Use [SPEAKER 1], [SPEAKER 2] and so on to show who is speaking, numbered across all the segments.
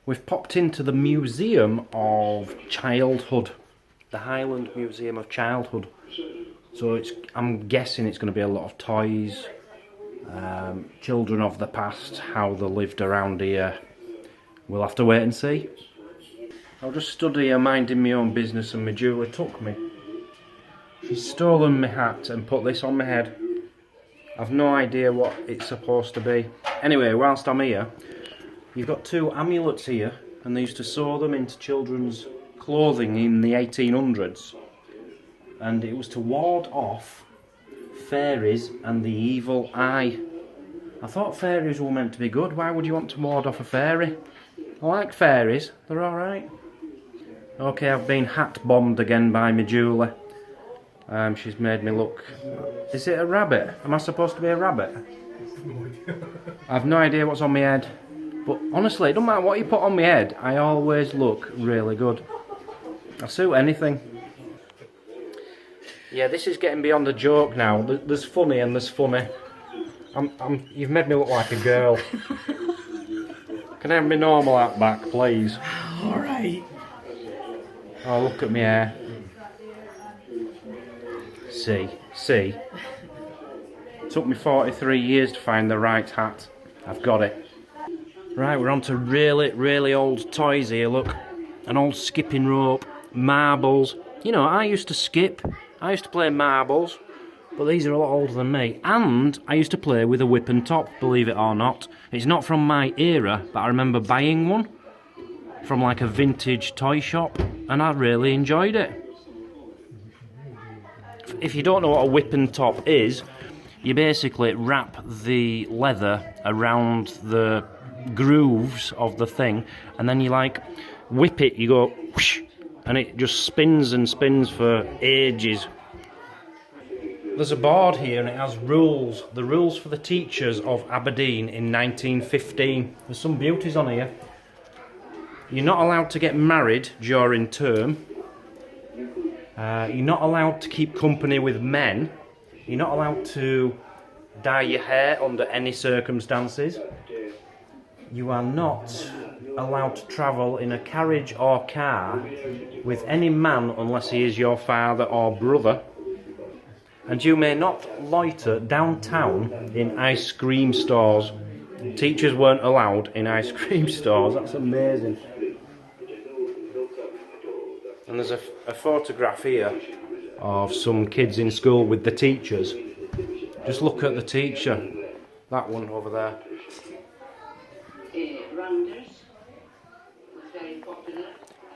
[SPEAKER 1] We've popped into the Museum of Childhood, the Highland Museum of Childhood. So I'm guessing it's going to be a lot of toys, children of the past, how they lived around here. We'll have to wait and see. I was just stood here minding my own business and MeJulie took me. She's stolen my hat and put this on my head. I've no idea what it's supposed to be. Anyway, whilst I'm here, you've got two amulets here, and they used to sew them into children's clothing in the 1800s. And it was to ward off fairies and the evil eye. I thought fairies were meant to be good. Why would you want to ward off a fairy? I like fairies, they're alright. Okay, I've been hat bombed again by MeJulie. She's made me look... Is it a rabbit? Am I supposed to be a rabbit? I've no idea what's on my head. But honestly, it doesn't matter what you put on my head, I always look really good. I suit anything. Yeah, this is getting beyond a joke now. There's funny and there's funny. You've made me look like a girl. Can I have my normal hat back, please?
[SPEAKER 2] Alright.
[SPEAKER 1] Oh, look at my hair. See. Took me 43 years to find the right hat. I've got it. Right, we're on to really old toys here, look. An old skipping rope, marbles. You know, I used to skip. I used to play marbles, but these are a lot older than me. And I used to play with a whip and top, believe it or not. It's not from my era, but I remember buying one from like a vintage toy shop, and I really enjoyed it. If you don't know what a whip and top is, you basically wrap the leather around the grooves of the thing, and then you like whip it, you go whoosh, and it just spins and spins for ages. There's a board here and it has rules. The rules for the teachers of Aberdeen in 1915. There's some beauties on here. You're not allowed to get married during term. You're not allowed to keep company with men. You're not allowed to dye your hair under any circumstances. You are not allowed to travel in a carriage or car with any man unless he is your father or brother. And you may not loiter downtown in ice cream stores. Teachers weren't allowed in ice cream stores. That's amazing. And there's a photograph here of some kids in school with the teachers. Just look at the teacher. That one over there.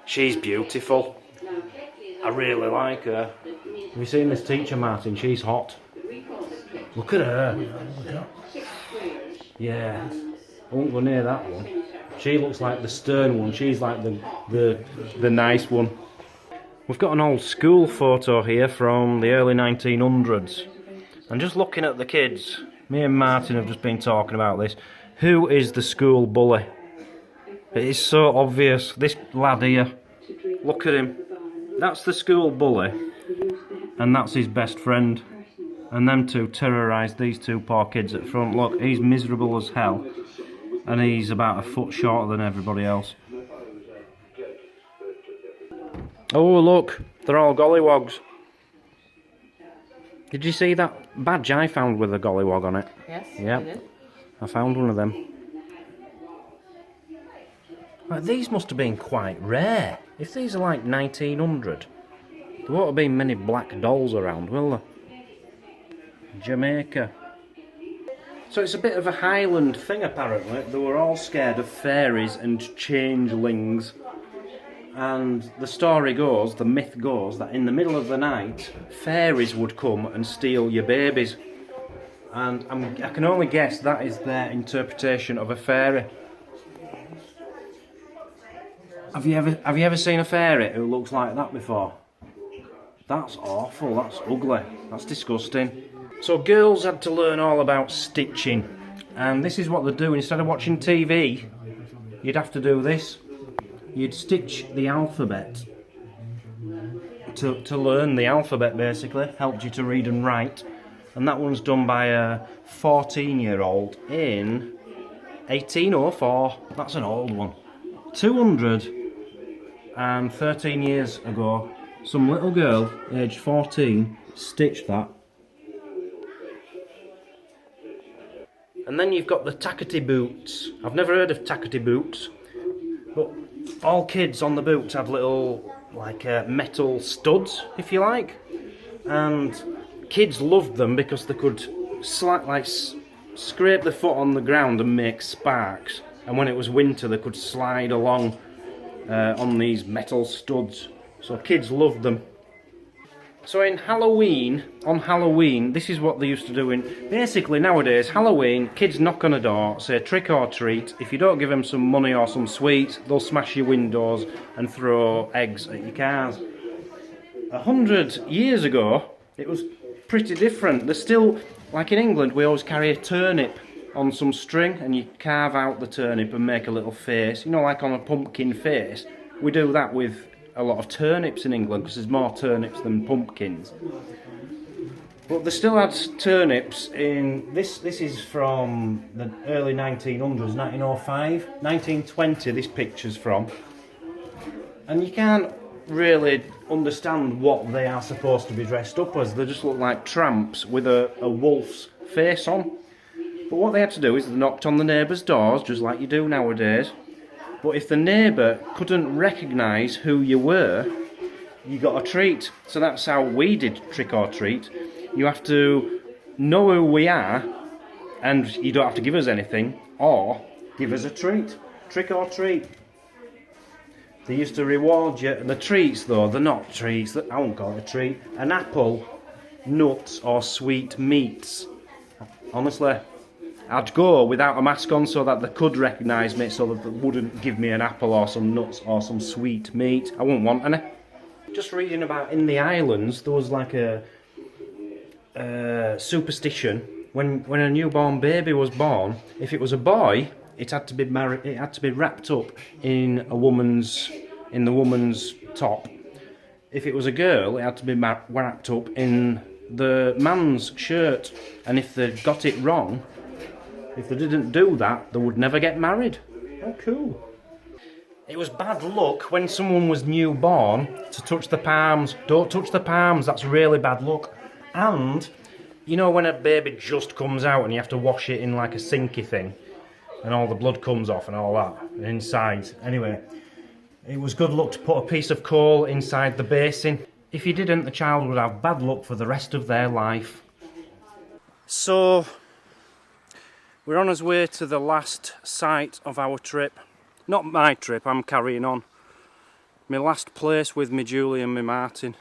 [SPEAKER 1] She's beautiful. I really like her. Have you seen this teacher, Martin? She's hot. Look at her. Yeah. I won't go near that one. She looks like the stern one. She's like the nice one. We've got an old school photo here from the early 1900s. And just looking at the kids, me and Martin have just been talking about this. Who is the school bully? It is so obvious. This lad here, look at him. That's the school bully, and that's his best friend. And them two terrorised these two poor kids at front. Look, he's miserable as hell, and he's about a foot shorter than everybody else. Oh look, they're all gollywogs. Did you see that badge I found with a gollywog on it?
[SPEAKER 2] Yes,
[SPEAKER 1] yep.
[SPEAKER 2] I did. I
[SPEAKER 1] found one of them. Right, these must have been quite rare. If these are like 1900, there won't have been many black dolls around, will there? Jamaica. So it's a bit of a Highland thing apparently. They were all scared of fairies and changelings. And the story goes, the myth goes, that in the middle of the night, fairies would come and steal your babies. And I can only guess that is their interpretation of a fairy. Have you ever seen a fairy who looks like that before? That's awful, that's ugly, that's disgusting. So girls had to learn all about stitching, and this is what they do. Instead of watching TV, you'd have to do this. You'd stitch the alphabet to learn the alphabet, basically. Helped you to read and write. And that one's done by a 14-year-old in 1804. That's an old one. 213 years ago, some little girl, aged 14, stitched that. And then you've got the tackety boots. I've never heard of tackety boots, but all kids on the boots had little, like, metal studs, if you like. And kids loved them because they could scrape the foot on the ground and make sparks. And when it was winter, they could slide along on these metal studs. So kids loved them. So on Halloween, this is what they used to do basically nowadays, Halloween, kids knock on a door, say trick or treat. If you don't give them some money or some sweets, they'll smash your windows and throw eggs at your cars. 100 years ago, it was pretty different. There's still, like in England, we always carry a turnip on some string and you carve out the turnip and make a little face, you know, like on a pumpkin face. We do that with a lot of turnips in England because there's more turnips than pumpkins. But they still had turnips in this is from the early 1900s, 1905, 1920 this picture's from. And you can't really understand what they are supposed to be dressed up as. They just look like tramps with a wolf's face on. But what they had to do is they knocked on the neighbours' doors, just like you do nowadays. But if the neighbour couldn't recognise who you were, you got a treat. So that's how we did trick or treat. You have to know who we are, and you don't have to give us anything, or give us a treat. Trick or treat. They used to reward you. The treats, though, they're not treats. I won't call it a treat. An apple, nuts, or sweet meats. Honestly, I'd go without a mask on so that they could recognise me, so that they wouldn't give me an apple or some nuts or some sweet meat. I wouldn't want any. Just reading about in the islands, there was like a superstition. When a newborn baby was born, if it was a boy, it had to be married. It had to be wrapped up in the woman's top. If it was a girl, it had to be wrapped up in the man's shirt. And if they got it wrong, if they didn't do that, they would never get married. How cool. It was bad luck when someone was newborn to touch the palms. Don't touch the palms, that's really bad luck. And, you know when a baby just comes out and you have to wash it in like a sinky thing, and all the blood comes off and all that inside. Anyway, it was good luck to put a piece of coal inside the basin. If you didn't, the child would have bad luck for the rest of their life. So, we're on our way to the last site of our trip. Not my trip, I'm carrying on. My last place with MeJulie and MeMartin.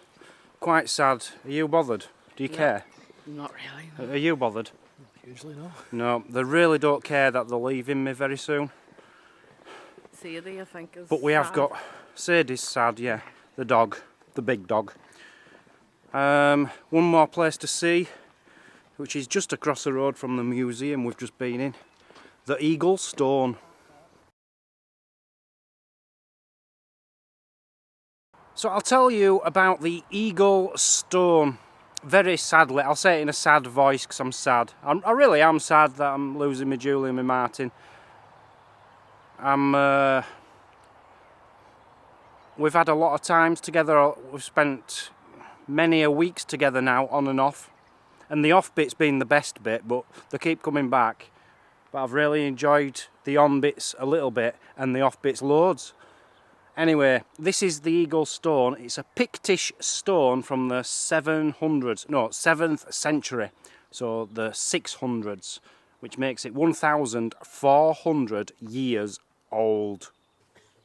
[SPEAKER 1] Quite sad. Are you bothered? Do you care?
[SPEAKER 2] Not really. No.
[SPEAKER 1] Are you bothered?
[SPEAKER 2] Usually no.
[SPEAKER 1] No, they really don't care that they're leaving me very soon.
[SPEAKER 2] Sadie, I think, is
[SPEAKER 1] But we have
[SPEAKER 2] sad.
[SPEAKER 1] got... Sadie's sad, yeah. The dog. The big dog. One more place to see, which is just across the road from the museum we've just been in. The Eagle Stone. So I'll tell you about the Eagle Stone. Very sadly, I'll say it in a sad voice because I'm sad. I really am sad that I'm losing MeJulie and MeMartin. We've had a lot of times together. We've spent many a weeks together now, on and off. And the off bit's been the best bit, but they keep coming back. But I've really enjoyed the on bits a little bit and the off bits loads. Anyway, this is the Eagle Stone. It's a Pictish stone from the 7th century, so the 600s, which makes it 1,400 years old.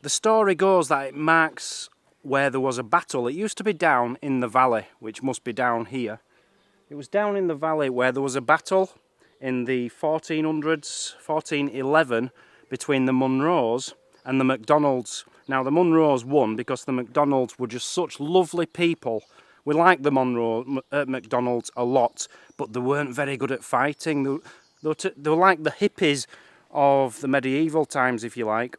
[SPEAKER 1] The story goes that it marks where there was a battle. It used to be down in the valley, which must be down here. It was down in the valley where there was a battle in the 1400s, 1411, between the Munros and the MacDonalds. Now, the Munros won because the MacDonalds were just such lovely people. We liked the MacDonalds a lot, but they weren't very good at fighting. They were like the hippies of the medieval times, if you like.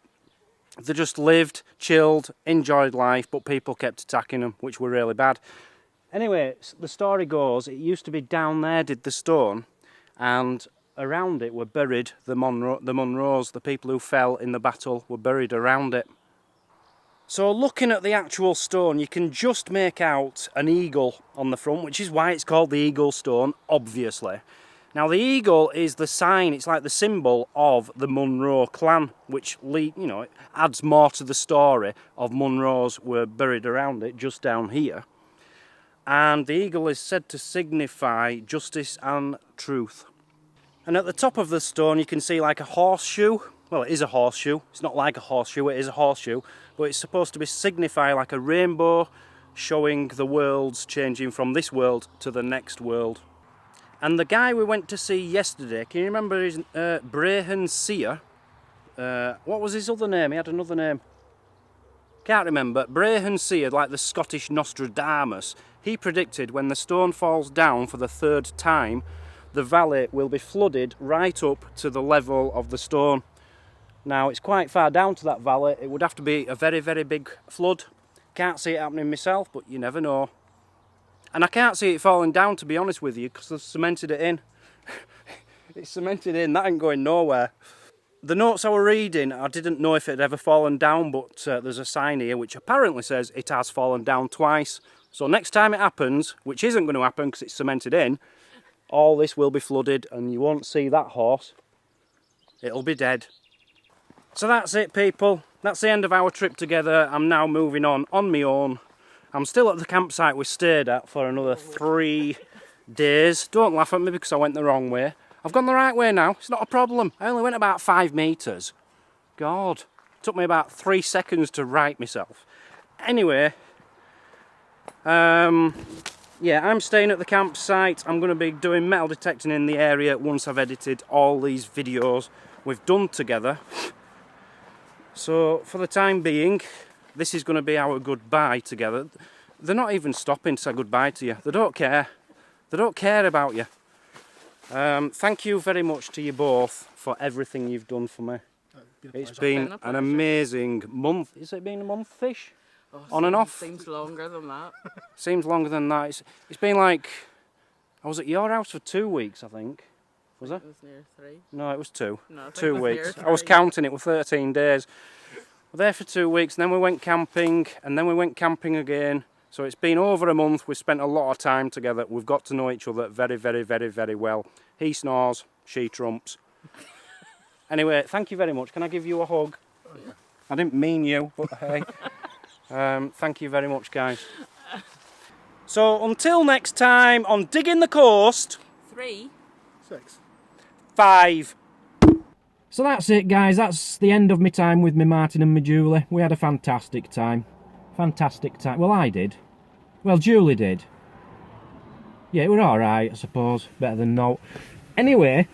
[SPEAKER 1] They just lived, chilled, enjoyed life, but people kept attacking them, which were really bad. Anyway, the story goes, it used to be down there did the stone, and around it were buried. The Munros, the people who fell in the battle, were buried around it. So looking at the actual stone, you can just make out an eagle on the front, which is why it's called the Eagle Stone, obviously. Now the eagle is the sign, it's like the symbol of the Munro clan, which, you know, it adds more to the story of Munros were buried around it, just down here. And the eagle is said to signify justice and truth. And at the top of the stone you can see like a horseshoe. Well, it is a horseshoe. It's not like a horseshoe, it is a horseshoe. But it's supposed to be signify like a rainbow, showing the worlds changing from this world to the next world. And the guy we went to see yesterday, can you remember his Brahan Seer? What was his other name? He had another name. Can't remember. Brahan Seer, like the Scottish Nostradamus. He predicted when the stone falls down for the 3rd time, the valley will be flooded right up to the level of the stone. Now, it's quite far down to that valley. It would have to be a very, very big flood. Can't see it happening myself, but you never know. And I can't see it falling down, to be honest with you, because they've cemented it in. It's cemented in, that ain't going nowhere. The notes I were reading, I didn't know if it had ever fallen down, but there's a sign here which apparently says it has fallen down twice. So next time it happens, which isn't going to happen because it's cemented in, all this will be flooded and you won't see that horse. It'll be dead. So that's it, people. That's the end of our trip together. I'm now moving on my own. I'm still at the campsite we stayed at for another 3 days. Don't laugh at me because I went the wrong way. I've gone the right way now. It's not a problem. I only went about 5 metres. God, it took me about 3 seconds to right myself. Anyway, yeah, I'm staying at the campsite. I'm going to be doing metal detecting in the area once I've edited all these videos we've done together. So, for the time being, this is going to be our goodbye together. They're not even stopping to say goodbye to you. They don't care. They don't care about you. Thank you very much to you both for everything you've done for me. It's been an amazing month. Has it been a month-ish?
[SPEAKER 2] Oh,
[SPEAKER 1] on and off?
[SPEAKER 2] Seems longer than that.
[SPEAKER 1] Seems longer than that. It's been like... I was at your house for 2 weeks, I think. Was it?
[SPEAKER 2] It was near 3.
[SPEAKER 1] No, it was 2.
[SPEAKER 2] No, I think
[SPEAKER 1] 2
[SPEAKER 2] it was
[SPEAKER 1] weeks.
[SPEAKER 2] near
[SPEAKER 1] I was
[SPEAKER 2] 3.
[SPEAKER 1] counting, it was 13 days. We were there for 2 weeks, and then we went camping, and then we went camping again. So it's been over a month. We've spent a lot of time together. We've got to know each other very, very, very, very well. He snores, she trumps. Anyway, thank you very much. Can I give you a hug?
[SPEAKER 2] Oh, yeah.
[SPEAKER 1] I didn't mean you, but hey. Thank you very much, guys. So until next time on Digging the Coast.
[SPEAKER 2] 3.
[SPEAKER 3] 6.
[SPEAKER 1] 5. So that's it, guys. That's the end of my time with MeMartin and MeJulie. We had a fantastic time. Fantastic time. Well, I did. Well, Julie did. Yeah, it was alright, I suppose. Better than no. Anyway,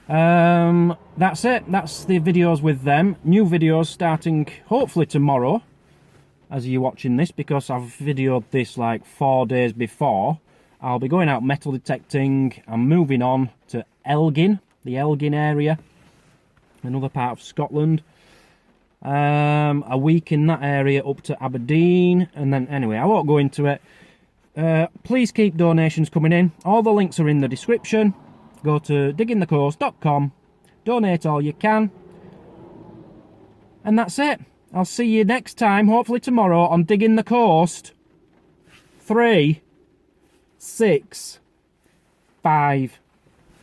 [SPEAKER 1] that's it. That's the videos with them. New videos starting hopefully tomorrow, as you're watching this, because I've videoed this like 4 days before. I'll be going out metal detecting. I'm moving on to Elgin, the Elgin area, another part of Scotland. A week in that area up to Aberdeen, and then anyway, I won't go into it. Please keep donations coming in. All the links are in the description. Go to diggingthecoast.com, donate all you can, and that's it. I'll see you next time, hopefully tomorrow, on Digging the Coast. 3, 6, 5.